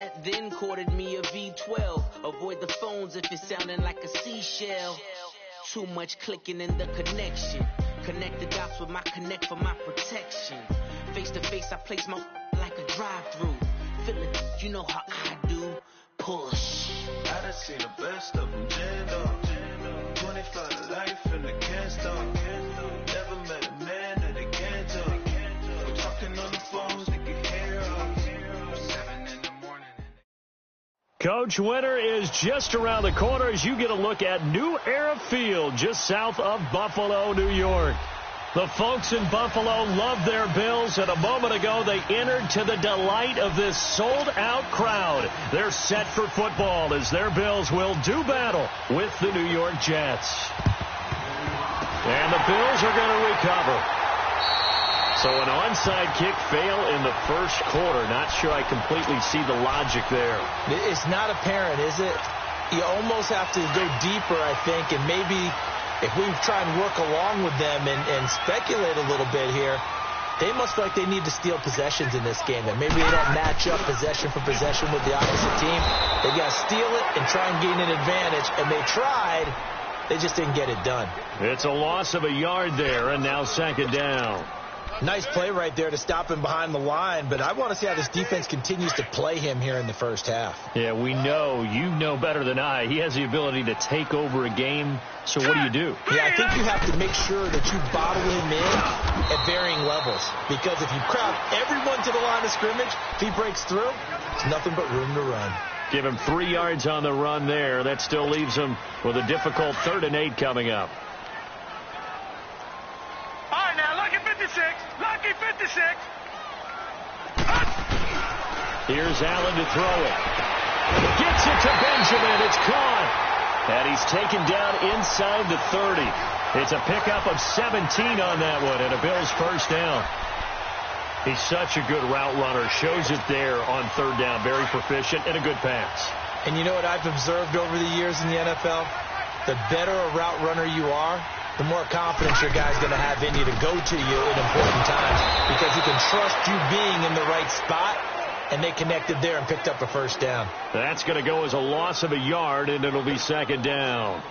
Then quoted me a V12. Avoid the phones if it's sounding like a seashell. Too much clicking in the connection. Connect the dots with my connect for my protection. Face to face, I place my like a drive-through. Feeling, you know how I do. Push. I done seen the best of them jammed up. 25 to life and they can't stop. Never met a man that they can't talk. We're talking on the phones, they can hear us. 7 in the morning. Coach, winter is just around the corner as you get a look at New Era Field just south of Buffalo, New York. The folks in Buffalo love their Bills, and a moment ago they entered to the delight of this sold-out crowd. They're set for football as their Bills will do battle with the New York Jets. And the Bills are going to recover. So an onside kick fail in the first quarter. Not sure I completely see the logic there. It's not apparent, is it? You almost have to go deeper, I think, and maybe if we try and work along with them and speculate a little bit here, they must feel like they need to steal possessions in this game. That maybe they don't match up possession for possession with the opposite team. They got to steal it and try and gain an advantage, and they tried. They just didn't get it done. It's a loss of a yard there, and now second down. Nice play right there to stop him behind the line, but I want to see how this defense continues to play him here in the first half. Yeah, we know. You know better than I. He has the ability to take over a game, so what do? Yeah, I think you have to make sure that you bottle him in at varying levels, because if you crowd everyone to the line of scrimmage, if he breaks through, it's nothing but room to run. Give him 3 yards on the run there. That still leaves him with a difficult 3rd and 8 coming up. All right, now, lucky 56. Lucky 56. Here's Allen to throw it. Gets it to Benjamin. It's caught. And he's taken down inside the 30. It's a pickup of 17 on that one and a Bills first down. He's such a good route runner. Shows it there on 3rd down. Very proficient and a good pass. And you know what I've observed over the years in the NFL? The better a route runner you are, the more confidence your guy's going to have in you to go to you in important times, because he can trust you being in the right spot, and they connected there and picked up a first down. That's going to go as a loss of a yard, and it'll be second down.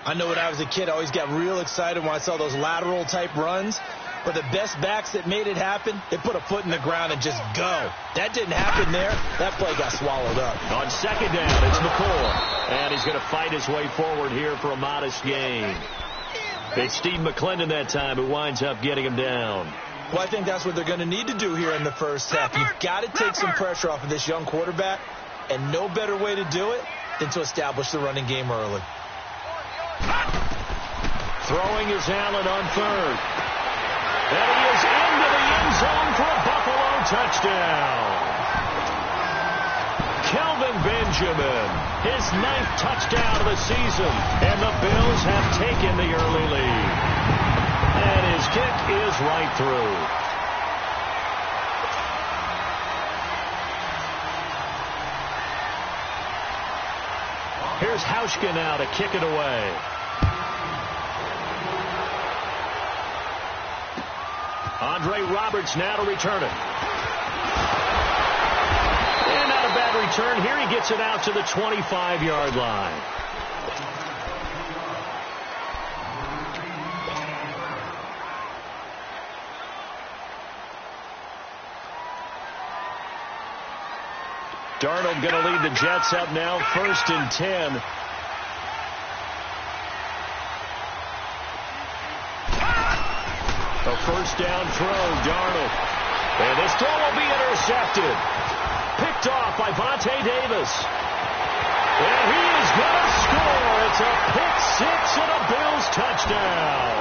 I know when I was a kid, I always got real excited when I saw those lateral-type runs, but the best backs that made it happen, they put a foot in the ground and just go. That didn't happen there. That play got swallowed up. On second down, it's McCoy. And he's going to fight his way forward here for a modest gain. It's Steve McClendon that time who winds up getting him down. Well, I think that's what they're going to need to do here in the first half. You've got to take some pressure off of this young quarterback, and no better way to do it than to establish the running game early. Throwing is Allen on 3rd. And he is into the end zone for a Buffalo touchdown. Kelvin Benjamin, his 9th touchdown of the season, and the Bills have taken the early lead. And his kick is right through. Here's Hauschka now to kick it away. Andre Roberts now to return it. And not a bad return. Here he gets it out to the 25-yard line. Darnold going to lead the Jets up now, 1st and 10. A first down throw, Darnold. And this throw will be intercepted. Picked off by Vontae Davis. And he is going to score. It's a pick 6 and a Bills touchdown.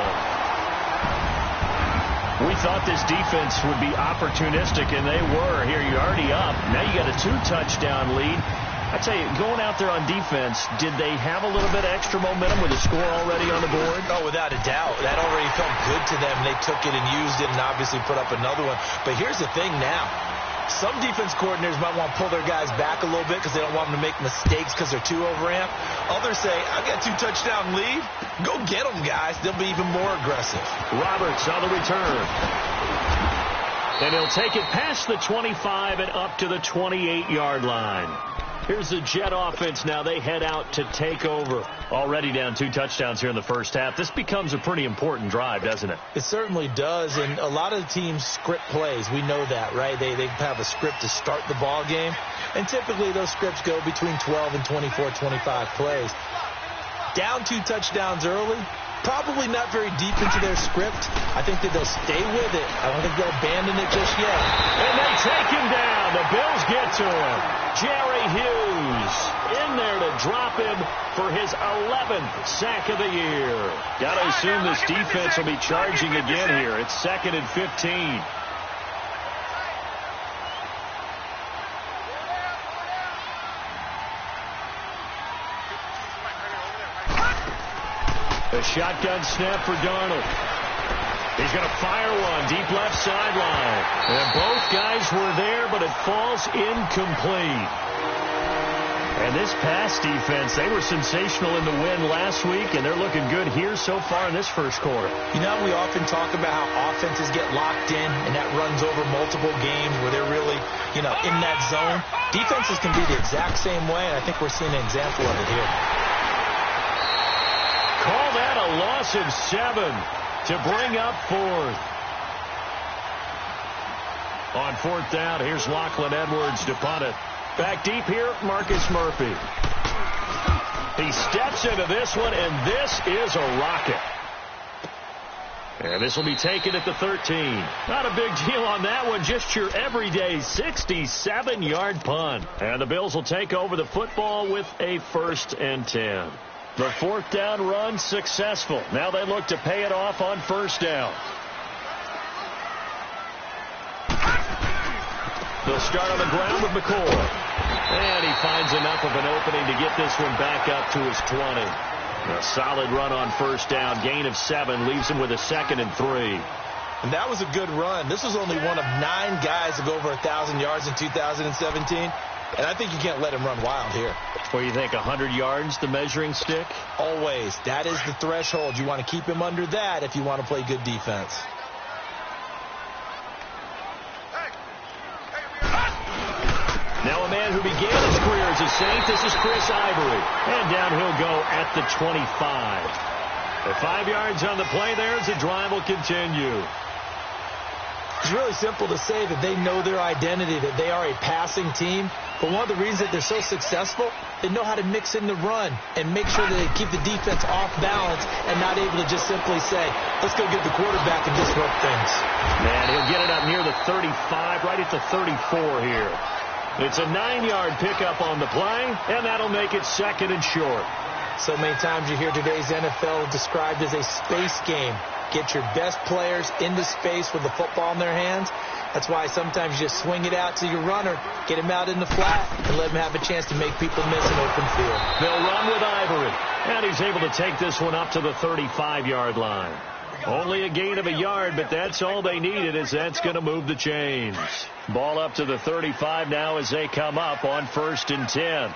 We thought this defense would be opportunistic, and they were. Here, you're already up. Now you got a 2-touchdown lead. I tell you, going out there on defense, did they have a little bit of extra momentum with the score already on the board? Oh, without a doubt. That already felt good to them. They took it and used it and obviously put up another one. But here's the thing now. Some defense coordinators might want to pull their guys back a little bit because they don't want them to make mistakes because they're too overamped. Others say, I've got 2-touchdown lead. Go get them, guys. They'll be even more aggressive. Roberts on the return. And he'll take it past the 25 and up to the 28-yard line. Here's the Jet offense now. They head out to take over. Already down 2 touchdowns here in the first half. This becomes a pretty important drive, doesn't it? It certainly does, and a lot of the teams script plays. We know that, right? They have a script to start the ball game, and typically those scripts go between 12 and 24, 25 plays. Down 2 touchdowns early, probably not very deep into their script. I think that they'll stay with it. I don't think they'll abandon it just yet. And they take him down. The Bills get to him. Jerry Hughes in there to drop him for his 11th sack of the year. Got to assume this defense will be charging again here. It's 2nd and 15. A shotgun snap for Darnold. He's going to fire one deep left sideline. And both guys were there, but it falls incomplete. And this pass defense, they were sensational in the win last week, and they're looking good here so far in this first quarter. You know, we often talk about how offenses get locked in, and that runs over multiple games where they're really, in that zone. Defenses can be the exact same way, and I think we're seeing an example of it here. Call that a loss of 7 to bring up 4th. On 4th down, here's Lachlan Edwards to punt it. Back deep here, Marcus Murphy. He steps into this one, and this is a rocket. And this will be taken at the 13. Not a big deal on that one, just your everyday 67-yard punt. And the Bills will take over the football with a 1st and 10. The 4th down run successful. Now they look to pay it off on 1st down. They'll start on the ground with McCoy. And he finds enough of an opening to get this one back up to his 20. A solid run on 1st down. Gain of 7 leaves him with a 2nd and 3. And that was a good run. This was only one of 9 guys to go over 1,000 yards in 2017. And I think you can't let him run wild here. Or you think 100 yards, the measuring stick? Always. That is the threshold. You want to keep him under that if you want to play good defense. Now a man who began his career as a Saint, this is Chris Ivory. And down he'll go at the 25. At 5 yards on the play there as the drive will continue. It's really simple to say that they know their identity, that they are a passing team. But one of the reasons that they're so successful, they know how to mix in the run and make sure that they keep the defense off balance and not able to just simply say, let's go get the quarterback and disrupt things. And he'll get it up near the 35, right at the 34 here. It's a 9-yard pickup on the play, and that'll make it 2nd and short. So many times you hear today's NFL described as a space game. Get your best players into space with the football in their hands. That's why sometimes you just swing it out to your runner, get him out in the flat, and let him have a chance to make people miss an open field. They'll run with Ivory, and he's able to take this one up to the 35-yard line. Only a gain of a yard, but that's all they needed, as that's going to move the chains. Ball up to the 35 now as they come up on 1st and 10.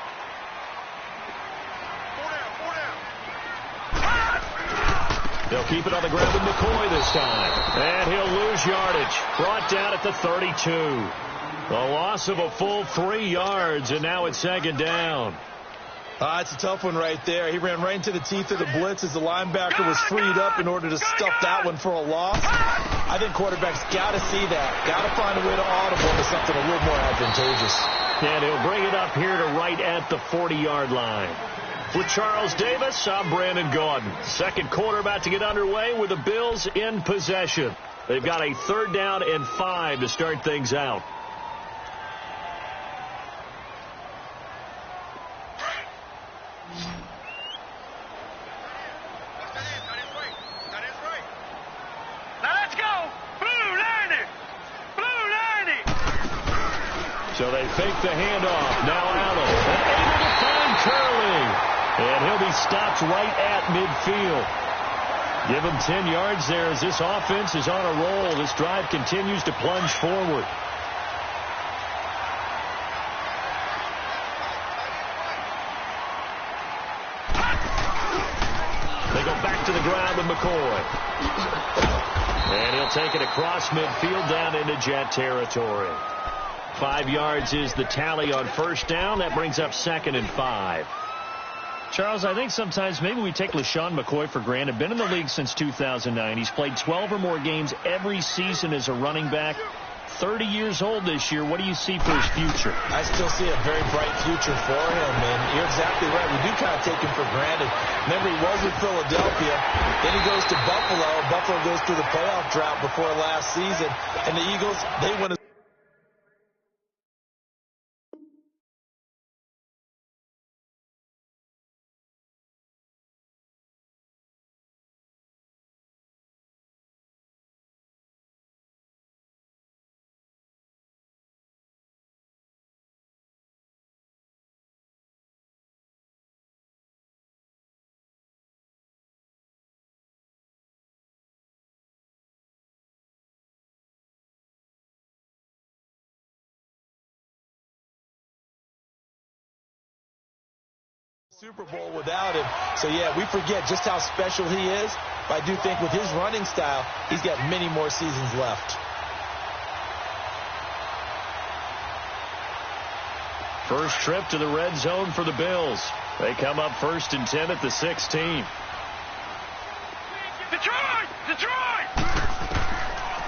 They'll keep it on the ground with McCoy this time. And he'll lose yardage. Brought down at the 32. A loss of a full 3 yards, and now it's 2nd down. It's a tough one right there. He ran right into the teeth of the blitz as the linebacker was freed up in order to stuff that one for a loss. I think quarterbacks got to see that. Got to find a way to audible to something a little more advantageous. And he'll bring it up here to right at the 40-yard line. With Charles Davis, I'm Brandon Gaudin. Second quarter about to get underway with the Bills in possession. They've got a 3rd down and 5 to start things out. So they fake the handoff. Now Allen able to find Curley. And he'll be stopped right at midfield. Give him 10 yards there as this offense is on a roll. This drive continues to plunge forward. They go back to the ground with McCoy. And he'll take it across midfield down into Jet territory. 5 yards is the tally on first down. That brings up 2nd and 5. Charles, I think sometimes maybe we take LaShawn McCoy for granted. Been in the league since 2009. He's played 12 or more games every season as a running back. 30 years old this year. What do you see for his future? I still see a very bright future for him, and you're exactly right. We do kind of take him for granted. Remember, he was with Philadelphia. Then he goes to Buffalo. Buffalo goes through the playoff drought before last season. And the Eagles, they win a Super Bowl without him. So, yeah, we forget just how special he is. But I do think with his running style, he's got many more seasons left. First trip to the red zone for the Bills. They come up 1st and 10 at the 16. Detroit! Detroit!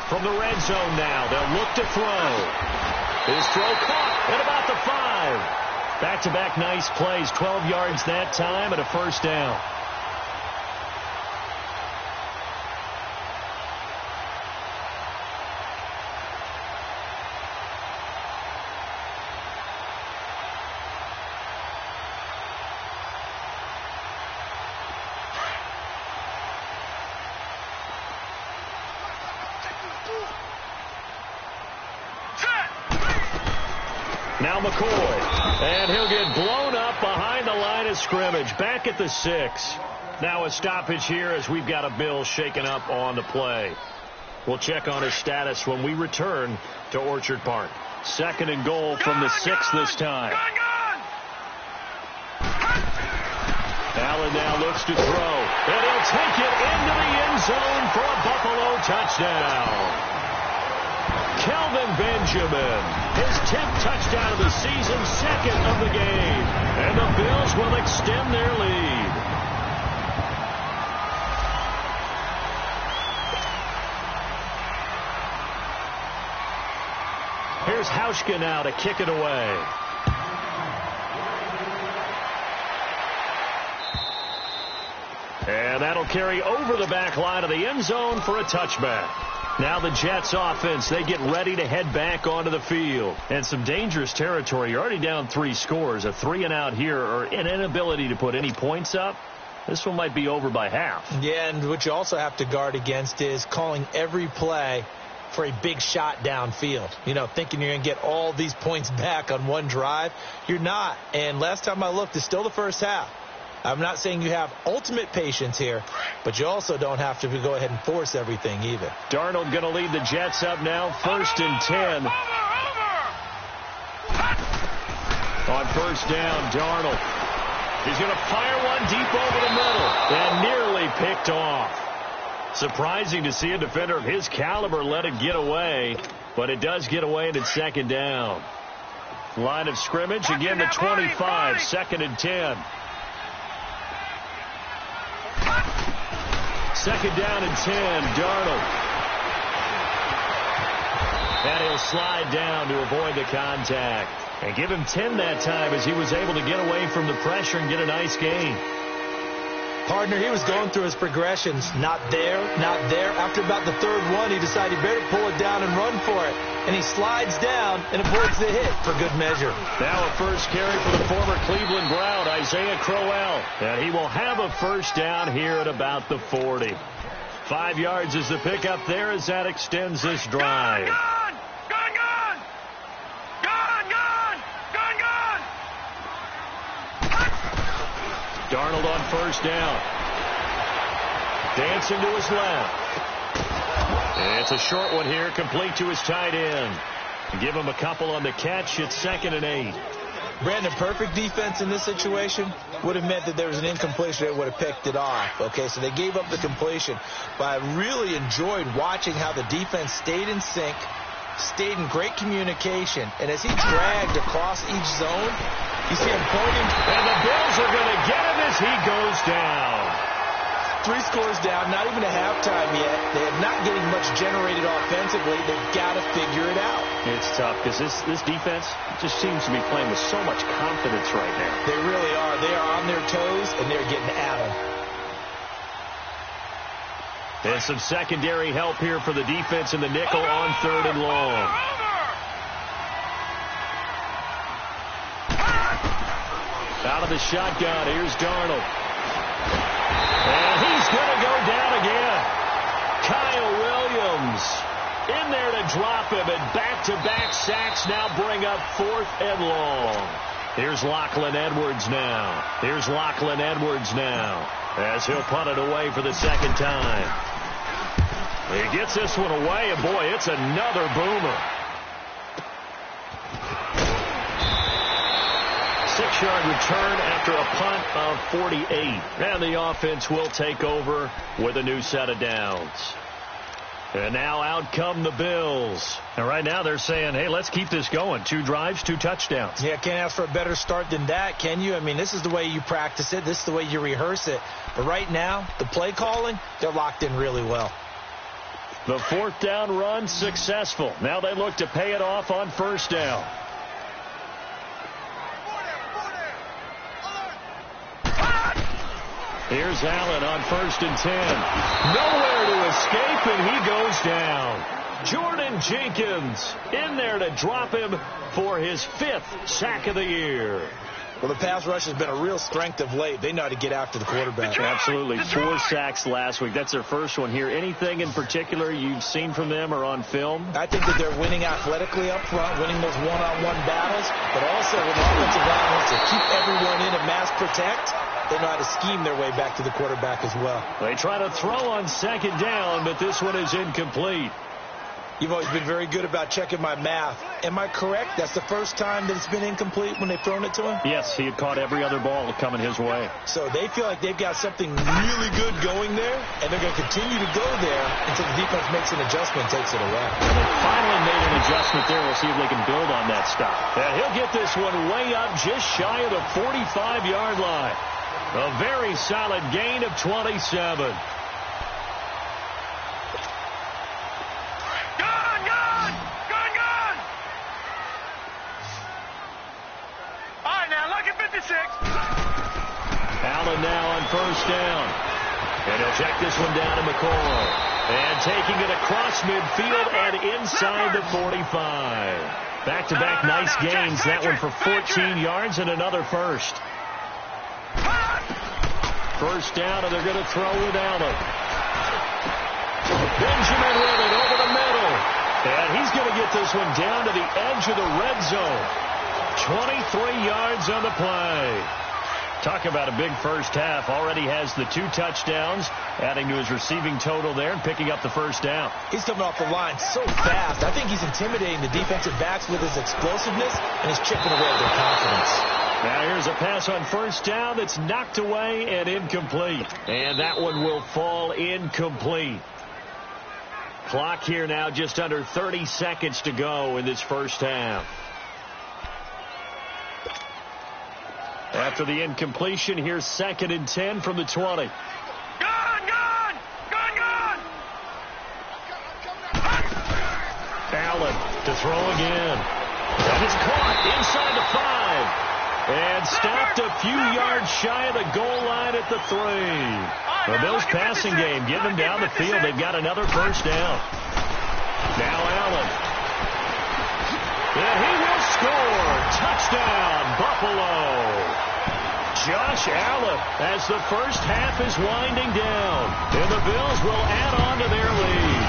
From the red zone now, they'll look to throw. His throw caught at about the 5. Back-to-back nice plays, 12 yards that time and a first down. Now McCoy, and he'll get blown up behind the line of scrimmage, back at the 6. Now a stoppage here as we've got a Bill shaken up on the play. We'll check on his status when we return to Orchard Park. 2nd and goal from the 6 this time. Allen now looks to throw, and he'll take it into the end zone for a Buffalo touchdown. Kelvin Benjamin, his 10th touchdown of the season, 2nd of the game. And the Bills will extend their lead. Here's Hauschka now to kick it away. And that'll carry over the back line of the end zone for a touchback. Now the Jets offense, they get ready to head back onto the field. And some dangerous territory. You're already down 3 scores. A 3-and-out here or an inability to put any points up. This one might be over by half. Yeah, and what you also have to guard against is calling every play for a big shot downfield. You know, thinking you're going to get all these points back on one drive. You're not. And last time I looked, it's still the first half. I'm not saying you have ultimate patience here, but you also don't have to go ahead and force everything either. Darnold going to lead the Jets up now, 1st and 10. On first down, Darnold. He's going to fire one deep over the middle and nearly picked off. Surprising to see a defender of his caliber let it get away, but it does get away and it's 2nd down. Line of scrimmage, again the 25, 2nd and 10. 2nd down and 10, Darnold. And he'll slide down to avoid the contact. And give him 10 that time as he was able to get away from the pressure and get a nice gain. Partner, he was going through his progressions. Not there, not there. After about the 3rd one, he decided he better pull it down and run for it. And he slides down and avoids the hit for good measure. Now a first carry for the former Cleveland Brown, Isaiah Crowell. And he will have a first down here at about the 40. 5 yards is the pickup there as that extends this drive. Darnold on first down. Dancing to his left. And it's a short one here, complete to his tight end. Give him a couple on the catch. It's 2nd and 8. Brandon, perfect defense in this situation would have meant that there was an incompletion. They would have picked it off. Okay, so they gave up the completion. But I really enjoyed watching how the defense stayed in sync, stayed in great communication. And as he dragged across each zone, you see him pointing. And the Bills are going to get him as he goes down. 3 scores down, not even a halftime yet. They are not getting much generated offensively. They've got to figure it out. It's tough because this defense just seems to be playing with so much confidence right now. They really are. They are on their toes, and they're getting at them. And some secondary help here for the defense in the nickel on 3rd and long. Out of the shotgun, here's Darnold. And he's going to go down again. Kyle Williams in there to drop him, and back-to-back sacks now bring up 4th and long. Here's Lachlan Edwards now. As he'll punt it away for the second time. He gets this one away, and boy, it's another boomer. 6-yard return after a punt of 48. And the offense will take over with a new set of downs. And now out come the Bills. And right now they're saying, hey, let's keep this going. 2 drives, 2 touchdowns. Yeah, can't ask for a better start than that, can you? I mean, this is the way you practice it. This is the way you rehearse it. But right now, the play calling, they're locked in really well. The 4th down run successful. Now they look to pay it off on 1st down. Here's Allen on 1st and 10. Nowhere to escape, and he goes down. Jordan Jenkins in there to drop him for his 5th sack of the year. Well, the pass rush has been a real strength of late. They know how to get after the quarterback. Absolutely. 4 sacks last week. That's their first one here. Anything in particular you've seen from them or on film? I think that they're winning athletically up front, winning those one-on-one battles, but also when the offensive line wants to keep everyone in and mass protect, they know how to scheme their way back to the quarterback as well. They try to throw on 2nd down, but this one is incomplete. You've always been very good about checking my math. Am I correct? That's the first time that it's been incomplete when they've thrown it to him? Yes, he had caught every other ball coming his way. So they feel like they've got something really good going there, and they're going to continue to go there until the defense makes an adjustment and takes it away. And they finally made an adjustment there. We'll see if they can build on that stop. And he'll get this one way up just shy of the 45-yard line. A very solid gain of 27. Allen now on 1st down. And he'll check this one down to McCoy. And taking it across midfield and inside the 45. Back-to-back nice gains. That one for 14 yards and another first. 1st down, and they're going to throw with Allen. Benjamin with it over the middle. And he's going to get this one down to the edge of the red zone. 23 yards on the play. Talk about a big first half. Already has the 2 touchdowns, adding to his receiving total there and picking up the 1st down. He's coming off the line so fast. I think he's intimidating the defensive backs with his explosiveness, and he's chipping away at their confidence. Now here's a pass on 1st down that's knocked away and incomplete. And that one will fall incomplete. Clock here now just under 30 seconds to go in this first half. After the incompletion, here's 2nd and 10 from the 20. Allen to throw again. And it's caught inside the 5. And stopped a few yards shy of the goal line at the 3. The Bills passing game, getting them down the field. They've got another 1st down. Now Allen. And he will score. Touchdown, Buffalo. Josh Allen as the first half is winding down. And the Bills will add on to their lead.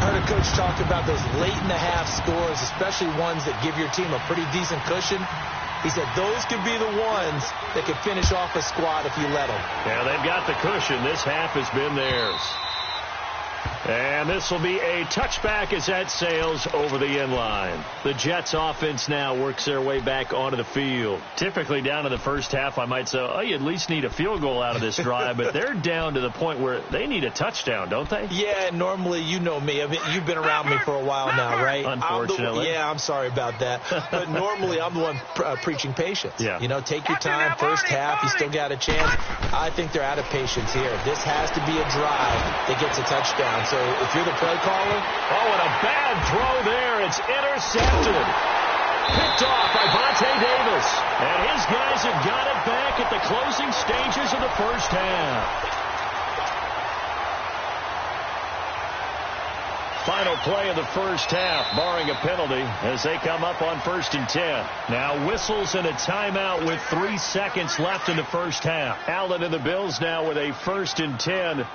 I heard a coach talk about those late-in-the-half scores, especially ones that give your team a pretty decent cushion. He said those could be the ones that could finish off a squad if you let them. Yeah, they've got the cushion. This half has been theirs. And this will be a touchback as that sails over the end line. The Jets offense now works their way back onto the field. Typically down in the first half, I might say, oh, you at least need a field goal out of this drive, but they're down to the point where they need a touchdown, don't they? Yeah, normally, you know me. I mean, you've been around me for a while now, right? Unfortunately. I'm sorry about that. But normally, I'm the one preaching patience. Yeah. You know, take your time. First half, you still got a chance. I think they're out of patience here. This has to be a drive that gets a touchdown. So if you're the play caller, and a bad throw there. It's intercepted. Picked off by Vontae Davis. And his guys have got it back at the closing stages of the first half. Final play of the first half, barring a penalty, as they come up on 1st and 10. Now whistles and a timeout with 3 seconds left in the first half. Allen and the Bills now with a 1st and 10.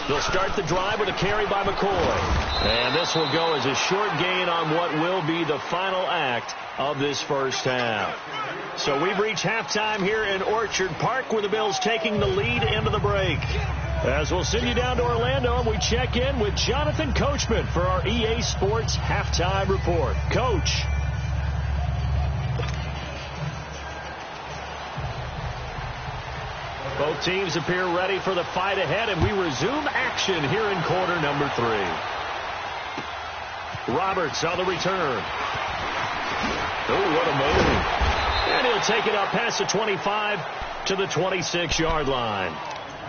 They'll start the drive with a carry by McCoy. And this will go as a short gain on what will be the final act of this first half. So we've reached halftime here in Orchard Park, with the Bills taking the lead into the break. As we'll send you down to Orlando, and we check in with Jonathan Coachman for our EA Sports Halftime Report. Coach. Both teams appear ready for the fight ahead, and we resume action here in quarter number 3. Roberts on the return. Oh, what a move. And he'll take it up past the 25 to the 26-yard line.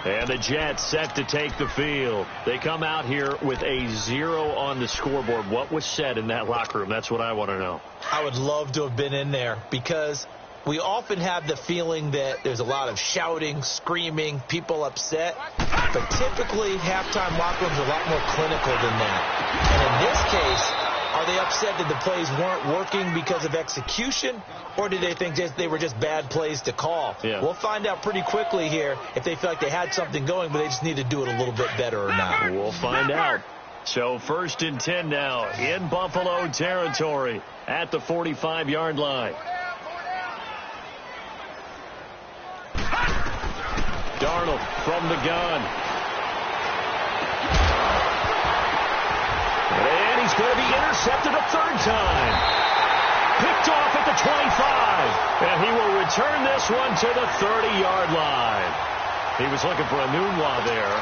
And the Jets set to take the field. They come out here with a 0 on the scoreboard. What was said in that locker room? That's what I want to know. I would love to have been in there, because we often have the feeling that there's a lot of shouting, screaming, people upset. But typically, halftime locker rooms are a lot more clinical than that. And in this case, are they upset that the plays weren't working because of execution, or did they think they were just bad plays to call? Yeah. We'll find out pretty quickly here if they feel like they had something going, but they just need to do it a little bit better or not. We'll find out. So 1st and 10 now in Buffalo territory at the 45-yard line. Darnold from the gun. And he's going to be intercepted a 3rd time. Picked off at the 25. And he will return this one to the 30-yard line. He was looking for a Nunwa there.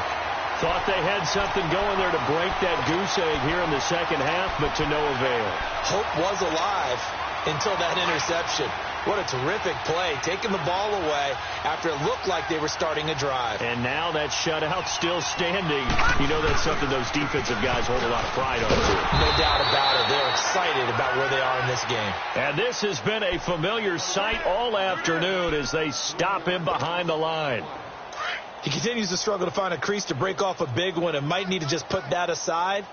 Thought they had something going there to break that goose egg here in the second half, but to no avail. Hope was alive until that interception. What a terrific play, taking the ball away after it looked like they were starting a drive. And now that shutout still standing. You know that's something those defensive guys hold a lot of pride on. No doubt about it. They're excited about where they are in this game. And this has been a familiar sight all afternoon as they stop him behind the line. He continues to struggle to find a crease to break off a big one, and might need to just put that aside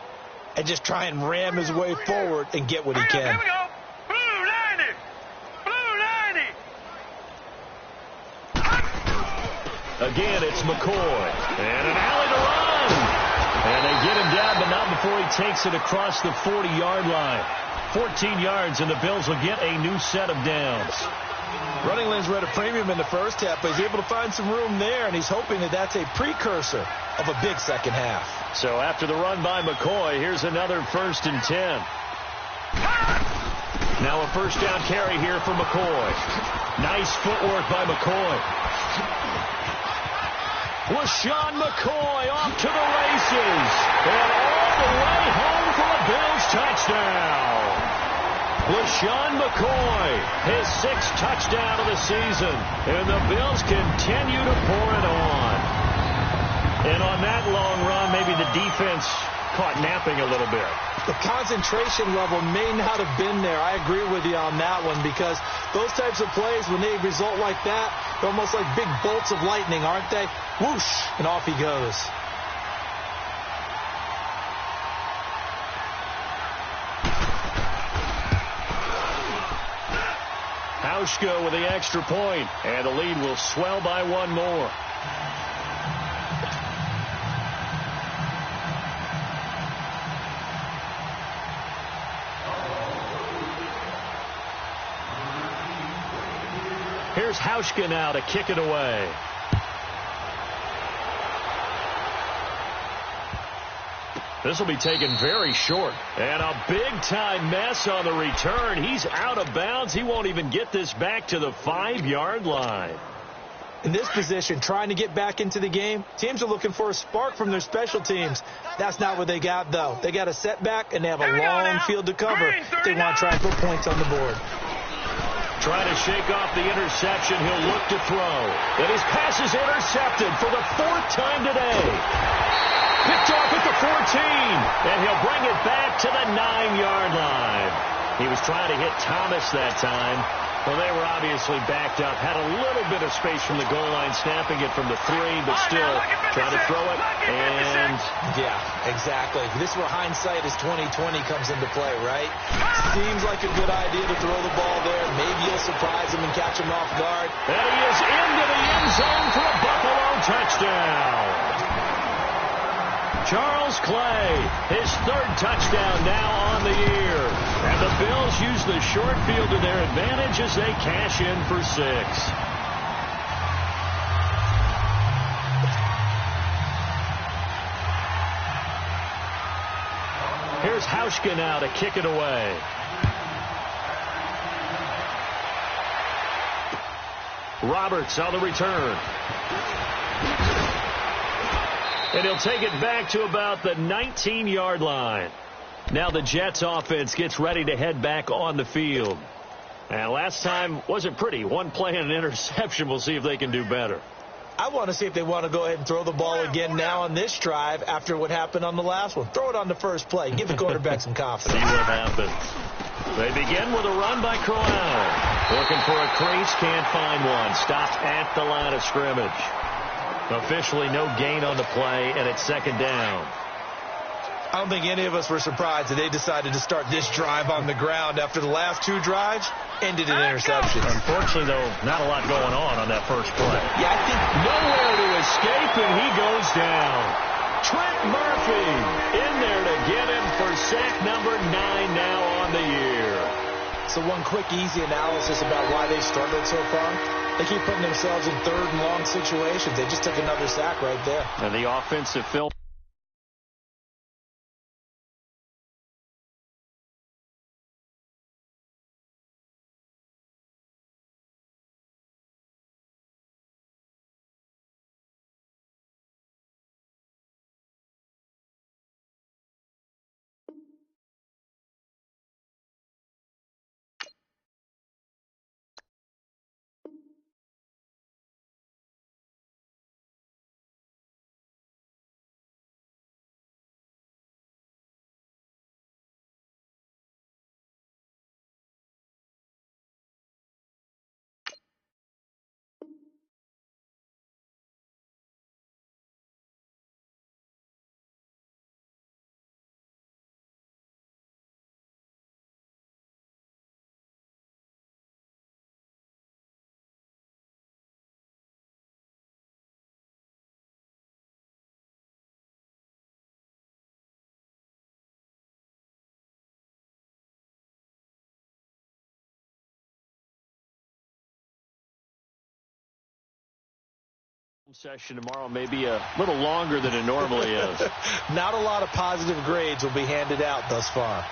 and just try and ram his way forward and get what he can. Here we go. Blue 90. Blue 90. Again, it's McCoy. And an alley to run. And they get him down, but not before he takes it across the 40-yard line. 14 yards, and the Bills will get a new set of downs. Running lanes were at a premium in the first half, but he's able to find some room there, and he's hoping that that's a precursor of a big second half. So after the run by McCoy, here's another 1st and 10. Now a 1st down carry here for McCoy. Nice footwork by McCoy. LaShawn McCoy off to the races. And all the way home for a Bills touchdown. LaShawn McCoy, his 6th touchdown of the season. And the Bills continue to pour it on. And on that long run, maybe the defense caught napping a little bit. The concentration level may not have been there. I agree with you on that one, because those types of plays, when they result like that, they're almost like big bolts of lightning, aren't they? Whoosh, and off he goes. Hauschka with the extra point, and the lead will swell by one more. Here's Hauschka now to kick it away. This will be taken very short. And a big-time mess on the return. He's out of bounds. He won't even get this back to the 5-yard line. In this position, trying to get back into the game, teams are looking for a spark from their special teams. That's not what they got, though. They got a setback, and they have a long field to cover if they want to try and put points on the board. Trying to shake off the interception. He'll look to throw. And his pass is intercepted for the 4th time today. Picked off at the 14, and he'll bring it back to the 9-yard line. He was trying to hit Thomas that time. Well, they were obviously backed up. Had a little bit of space from the goal line, snapping it from the 3, but still trying to throw it. And yeah, exactly. This is where hindsight is 20/20 comes into play, right? Seems like a good idea to throw the ball there. Maybe you'll surprise him and catch him off guard. And he is into the end zone for a Buffalo touchdown. Charles Clay, his 3rd touchdown now on the year. And the Bills use the short field to their advantage as they cash in for 6. Here's Hauschka now to kick it away. Roberts on the return. And he'll take it back to about the 19-yard line. Now the Jets offense gets ready to head back on the field. And last time wasn't pretty. 1 play and an interception. We'll see if they can do better. I want to see if they want to go ahead and throw the ball again now on this drive after what happened on the last one. Throw it on the first play. Give the quarterback some confidence. See what happens. They begin with a run by Corral. Looking for a crease. Can't find one. Stopped at the line of scrimmage. Officially no gain on the play, and it's 2nd down. I don't think any of us were surprised that they decided to start this drive on the ground after the last 2 drives ended in interceptions. Unfortunately, though, not a lot going on that first play. Yeah, I think nowhere to escape, and he goes down. Trent Murphy in there to get him for sack number 9 now on the year. So one quick, easy analysis about why they struggled so far. They keep putting themselves in 3rd and long situations. They just took another sack right there. And the offensive film. Session tomorrow may be a little longer than it normally is. Not a lot of positive grades will be handed out thus far.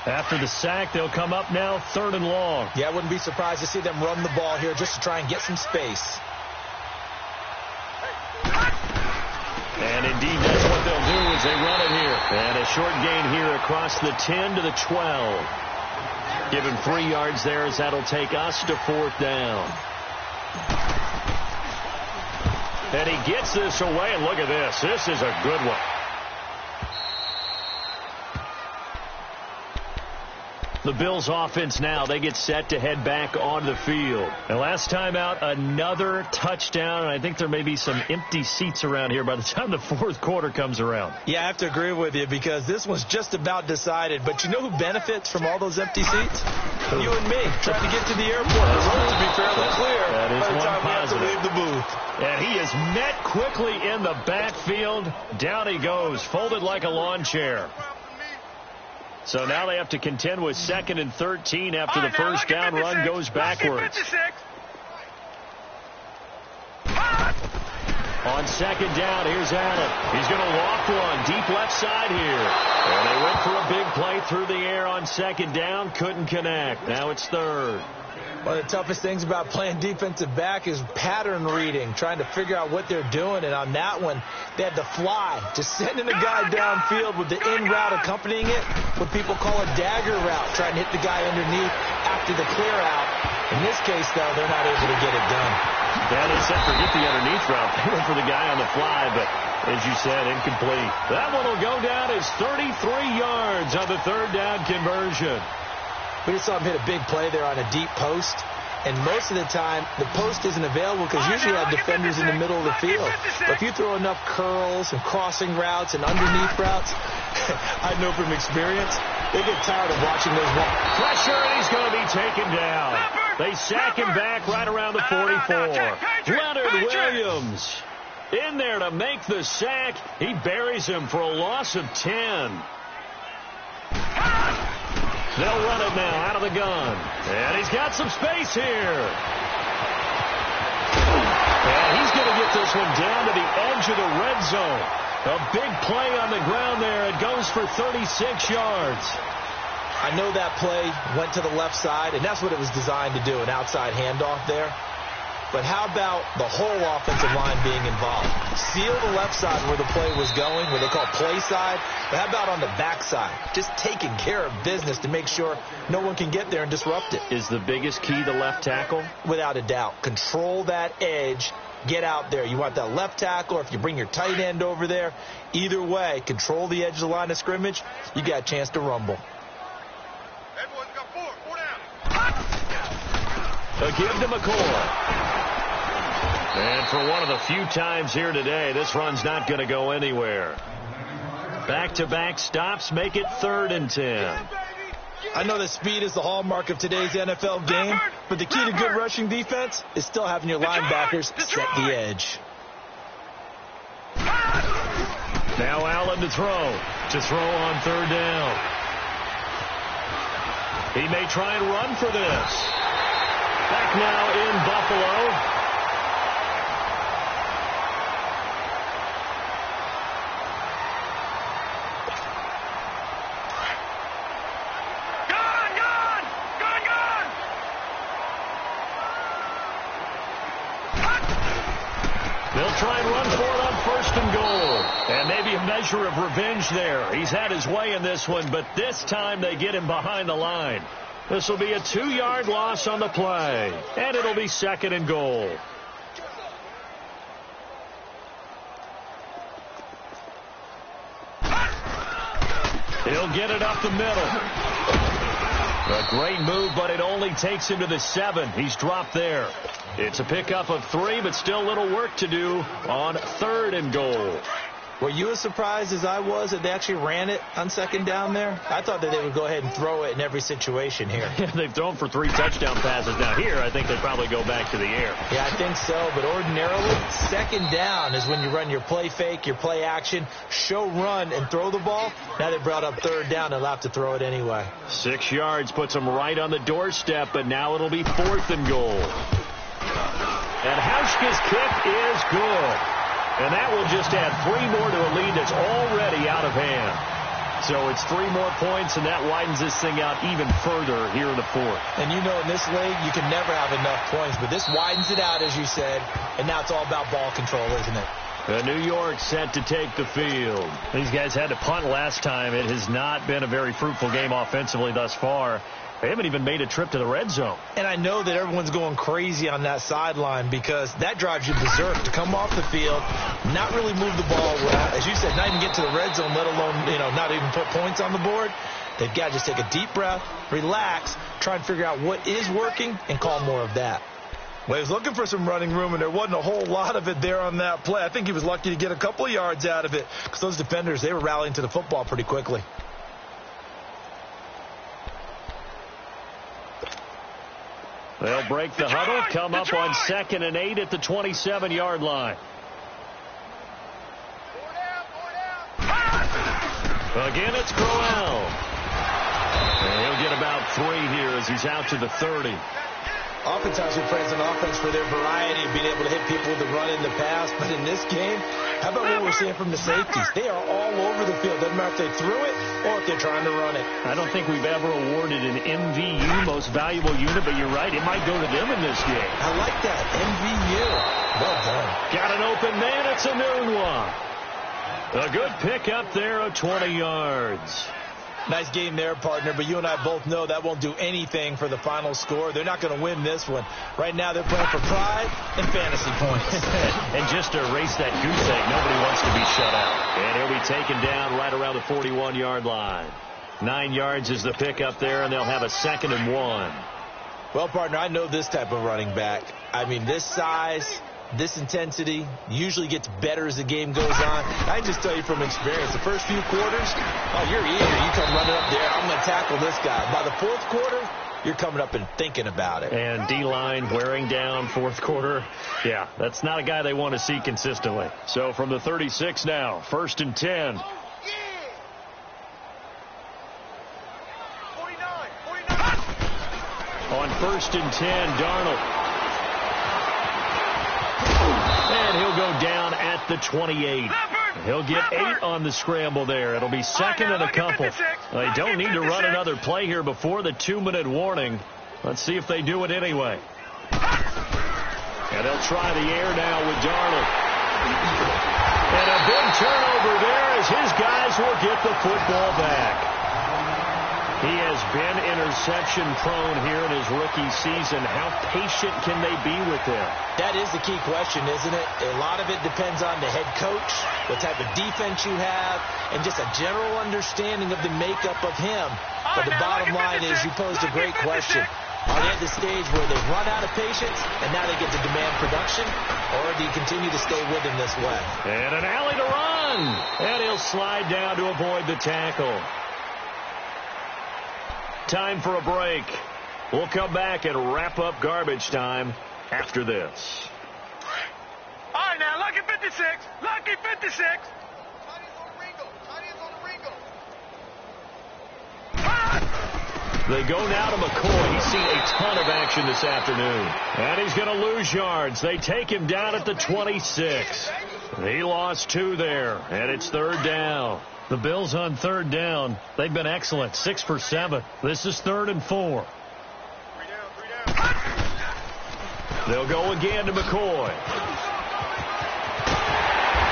After the sack, they'll come up now 3rd and long. Yeah, I wouldn't be surprised to see them run the ball here just to try and get some space. And indeed, that's what they'll do as they run it here. And a short gain here across the 10 to the 12. Give him 3 yards there as that'll take us to 4th down. And he gets this away, and look at this. This is a good one. The Bills offense now, they get set to head back on the field. And last time out, another touchdown. And I think there may be some empty seats around here by the time the 4th quarter comes around. Yeah, I have to agree with you because this one's just about decided. But you know who benefits from all those empty seats? You and me, trying to get to the airport. The road to be fairly clear that is by the time one we have to positive. leave the booth. And he is met quickly in the backfield. Down he goes, folded like a lawn chair. So now they have to contend with 2nd and 13 after the first down run goes backwards. On 2nd down, here's Allen. He's going to loft one deep left side here. And they went for a big play through the air on 2nd down. Couldn't connect. Now it's 3rd. One of the toughest things about playing defensive back is pattern reading, trying to figure out what they're doing. And on that one, they had to fly, just sending a guy downfield with the in route accompanying it, what people call a dagger route, trying to hit the guy underneath after the clear out. In this case, though, they're not able to get it done. Yeah, they said forget the underneath route. They went for the guy on the fly, but as you said, incomplete. That one will go down as 33 yards on the 3rd down conversion. We just saw him hit a big play there on a deep post. And most of the time, the post isn't available because usually you have defenders in the middle of the field. But if you throw enough curls and crossing routes and underneath routes, I know from experience, they get tired of watching those. Pressure, and he's going to be taken down. They sack him back right around the 44. Leonard Williams in there to make the sack. He buries him for a loss of 10. They'll run it now out of the gun. And he's got some space here. And he's going to get this one down to the edge of the red zone. A big play on the ground there. It goes for 36 yards. I know that play went to the left side, and that's what it was designed to do, an outside handoff there. But how about the whole offensive line being involved? Seal the left side where the play was going, what they call play side. But how about on the back side? Just taking care of business to make sure no one can get there and disrupt it. Is the biggest key the left tackle? Without a doubt. Control that edge. Get out there. You want that left tackle, or if you bring your tight end over there, either way, control the edge of the line of scrimmage. You got a chance to rumble. Everyone's got four down. A give to McCoy. And for one of the few times here today, this run's not going to go anywhere. Back-to-back stops make it 3rd and 10. I know that speed is the hallmark of today's NFL game, but the key to good rushing defense is still having your linebackers set the edge. Now Allen to throw on 3rd down. He may try and run for this. Back now in Buffalo. They'll try and run for it on 1st and goal. And maybe a measure of revenge there. He's had his way in this one, but this time they get him behind the line. This will be a 2-yard loss on the play. And it'll be 2nd and goal. He'll get it up the middle. A great move, but it only takes him to the 7. He's dropped there. It's a pickup of 3, but still a little work to do on 3rd and goal. Were you as surprised as I was that they actually ran it on 2nd down there? I thought that they would go ahead and throw it in every situation here. Yeah, they've thrown for 3 touchdown passes. Now here, I think they probably go back to the air. Yeah, I think so, but ordinarily, 2nd down is when you run your play fake, your play action, show run, and throw the ball. Now they brought up 3rd down, they'll have to throw it anyway. 6 yards puts them right on the doorstep, but now it'll be 4th and goal. And Hauschka's kick is good. And that will just add 3 more to a lead that's already out of hand. So it's 3 more points, and that widens this thing out even further here in the 4th. And you know in this league, you can never have enough points, but this widens it out, as you said, and now it's all about ball control, isn't it? New York set to take the field. These guys had to punt last time. It has not been a very fruitful game offensively thus far. They haven't even made a trip to the red zone. And I know that everyone's going crazy on that sideline because that drives you berserk to come off the field, not really move the ball well. As you said, not even get to the red zone, let alone, not even put points on the board. They've got to just take a deep breath, relax, try and figure out what is working, and call more of that. Well, he was looking for some running room, and there wasn't a whole lot of it there on that play. I think he was lucky to get a couple of yards out of it because those defenders, they were rallying to the football pretty quickly. They'll break the huddle, come up on 2nd and 8 at the 27-yard line. Again, it's Crowell. about 3 here as he's out to the 30. Oftentimes we praise an offense for their variety of being able to hit people with the run in the pass. But in this game, how about what we're seeing from the safeties? They are all over the field. Doesn't matter if they threw it or if they're trying to run it. I don't think we've ever awarded an MVU, most valuable unit, but you're right. It might go to them in this game. I like that. MVU. Well done. Got an open man. It's a noon one. A good pickup there of 20 yards. Nice game there, partner, but you and I both know that won't do anything for the final score. They're not going to win this one. Right now they're playing for pride and fantasy points. And just to erase that goose egg, nobody wants to be shut out. And he'll be taken down right around the 41-yard line. 9 yards is the pickup there, and they'll have a 2nd and 1. Well, partner, I know this type of running back. I mean, this size, this intensity usually gets better as the game goes on. I just tell you from experience, the first few quarters, oh, you're eager. You come running up there, I'm going to tackle this guy. By the 4th quarter, you're coming up and thinking about it. And D-line wearing down 4th quarter. Yeah, that's not a guy they want to see consistently. So from the 36 now, 1st and 10. On 1st and 10, Darnold. And he'll go down at the 28. He'll get 8 on the scramble there. It'll be 2nd and a couple. They don't need to run another play here before the 2-minute warning. Let's see if they do it anyway. And they'll try the air now with Darnold. And a big turnover there as his guys will get the football back. He has been interception-prone here in his rookie season. How patient can they be with him? That is the key question, isn't it? A lot of it depends on the head coach, what type of defense you have, and just a general understanding of the makeup of him. But the bottom line is you posed a great question. Are they at the stage where they've run out of patience, and now they get to demand production, or do you continue to stay with him this way? And an alley to run. And he'll slide down to avoid the tackle. Time for a break. We'll come back and wrap up garbage time after this. All right, now, lucky 56. Lucky 56. They go now to McCoy. He's seen a ton of action this afternoon. And he's going to lose yards. They take him down at the 26. He lost 2 there, and it's 3rd down. The Bills on 3rd down. They've been excellent. 6 for 7. This is 3rd and 4. 3 down. They'll go again to McCoy.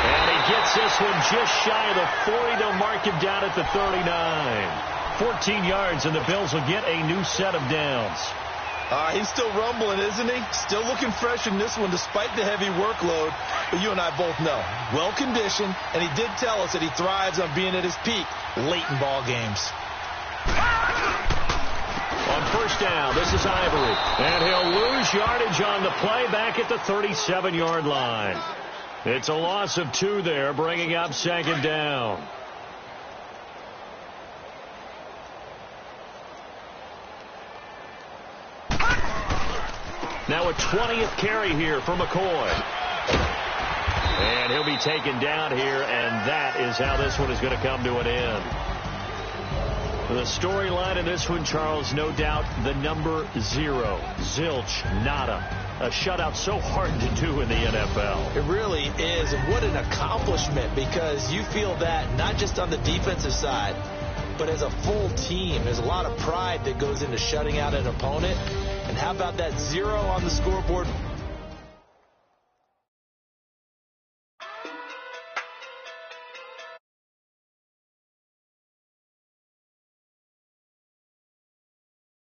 And he gets this one just shy of the 40. They'll mark him down at the 39. 14 yards, and the Bills will get a new set of downs. He's still rumbling, isn't he? Still looking fresh in this one despite the heavy workload. But you and I both know, well-conditioned, and he did tell us that he thrives on being at his peak late in ball games. On 1st down, this is Ivory. And he'll lose yardage on the play back at the 37-yard line. It's a loss of 2 there, bringing up 2nd down. Now a 20th carry here for McCoy. And he'll be taken down here, and that is how this one is going to come to an end. The storyline in this one, Charles, no doubt the number 0. Zilch, nada. A shutout so hard to do in the NFL. It really is, and what an accomplishment, because you feel that not just on the defensive side, but as a full team. There's a lot of pride that goes into shutting out an opponent. And how about that 0 on the scoreboard